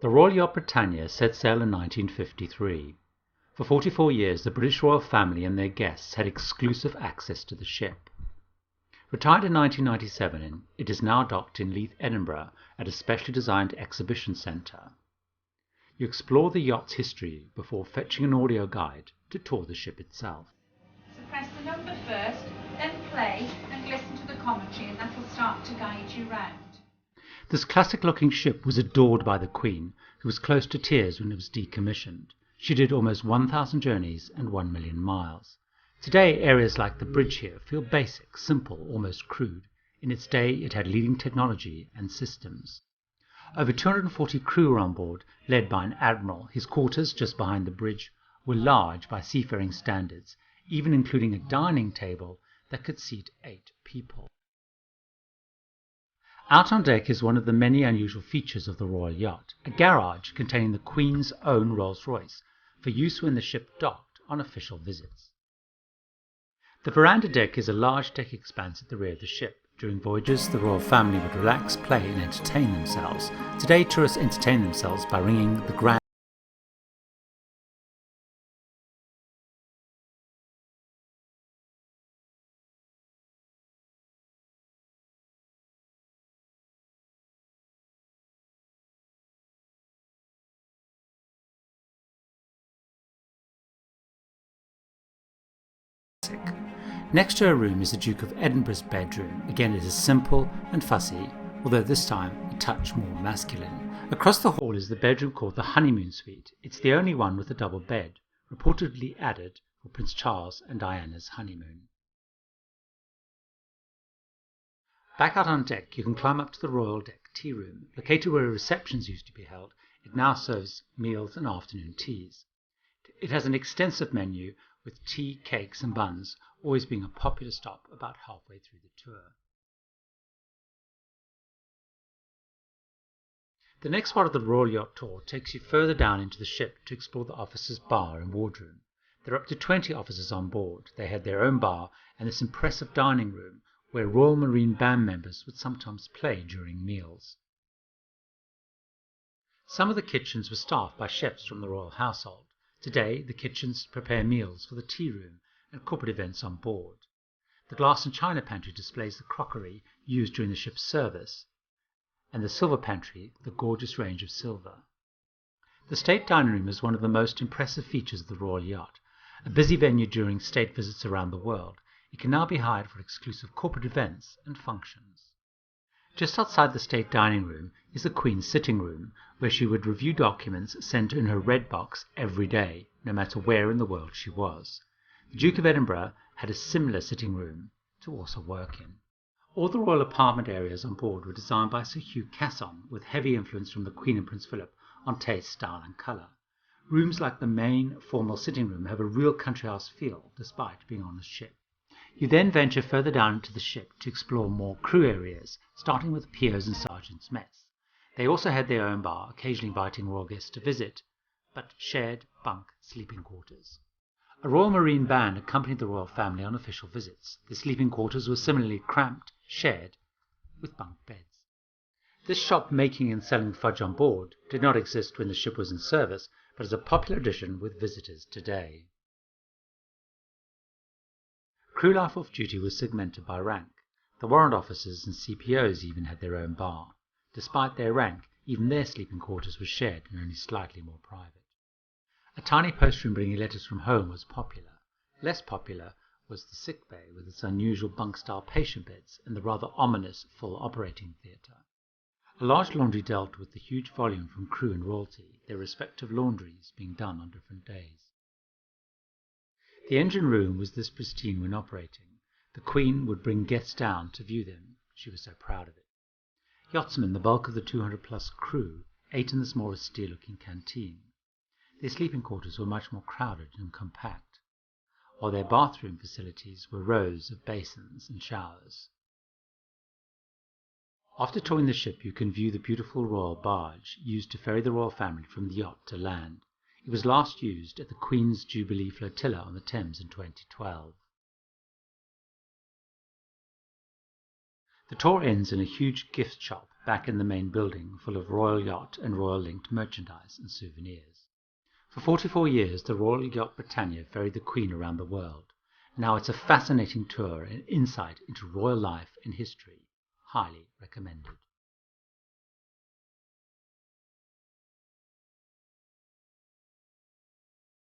The Royal Yacht Britannia set sail in 1953. For 44 years, the British royal family and their guests had exclusive access to the ship. Retired in 1997, it is now docked in Leith, Edinburgh, at a specially designed exhibition centre. You explore the yacht's history before fetching an audio guide to tour the ship itself. So press the number first, then play and listen to the commentary, and that will start to guide you round. This classic-looking ship was adored by the Queen, who was close to tears when it was decommissioned. She did almost 1,000 journeys and 1 million miles. Today, areas like the bridge here feel basic, simple, almost crude. In its day, it had leading technology and systems. Over 240 crew were on board, led by an admiral. His quarters, just behind the bridge, were large by seafaring standards, even including a dining table that could seat 8 people. Out on deck is one of the many unusual features of the Royal Yacht, a garage containing the Queen's own Rolls-Royce, for use when the ship docked on official visits. The veranda deck is a large deck expanse at the rear of the ship. During voyages, the royal family would relax, play and entertain themselves. Today, tourists entertain themselves by ringing the grand Next to her room is the Duke of Edinburgh's bedroom. Again, it is simple and fussy, although this time a touch more masculine. Across the hall is the bedroom called the honeymoon suite. It's the only one with a double bed, reportedly added for Prince Charles and Diana's honeymoon. Back out on deck, you can climb up to the royal deck tea room. Located where receptions used to be held, it now serves meals and afternoon teas. It has an extensive menu with tea, cakes and buns, always being a popular stop about halfway through the tour. The next part of the Royal Yacht Tour takes you further down into the ship to explore the officers' bar and wardroom. There are up to 20 officers on board. They had their own bar and this impressive dining room where Royal Marine Band members would sometimes play during meals. Some of the kitchens were staffed by chefs from the royal household. Today, the kitchens prepare meals for the tea room and corporate events on board. The glass and china pantry displays the crockery used during the ship's service, and the silver pantry, the gorgeous range of silver. The state dining room is one of the most impressive features of the Royal Yacht. A busy venue during state visits around the world, it can now be hired for exclusive corporate events and functions. Just outside the state dining room is the Queen's sitting room, where she would review documents sent in her red box every day, no matter where in the world she was. The Duke of Edinburgh had a similar sitting room to also work in. All the royal apartment areas on board were designed by Sir Hugh Casson, with heavy influence from the Queen and Prince Philip on taste, style and colour. Rooms like the main formal sitting room have a real country house feel, despite being on a ship. You then venture further down into the ship to explore more crew areas, starting with piers and sergeants' mess. They also had their own bar, occasionally inviting royal guests to visit, but shared bunk sleeping quarters. A Royal Marine Band accompanied the royal family on official visits. The sleeping quarters were similarly cramped, shared, with bunk beds. This shop making and selling fudge on board did not exist when the ship was in service, but is a popular addition with visitors today. Crew life off duty was segmented by rank. The warrant officers and CPOs even had their own bar. Despite their rank, even their sleeping quarters were shared and only slightly more private. A tiny post room bringing letters from home was popular. Less popular was the sick bay with its unusual bunk-style patient beds and the rather ominous full operating theatre. A large laundry dealt with the huge volume from crew and royalty, their respective laundries being done on different days. The engine room was this pristine when operating. The Queen would bring guests down to view them. She was so proud of it. Yachtsmen, the bulk of the 200-plus crew, ate in the small austere-looking canteen. Their sleeping quarters were much more crowded and compact, while their bathroom facilities were rows of basins and showers. After touring the ship, you can view the beautiful royal barge used to ferry the royal family from the yacht to land. It was last used at the Queen's Jubilee Flotilla on the Thames in 2012. The tour ends in a huge gift shop back in the main building full of Royal Yacht and Royal linked merchandise and souvenirs. For 44 years, the Royal Yacht Britannia ferried the Queen around the world. Now it's a fascinating tour and insight into royal life and history. Highly recommended.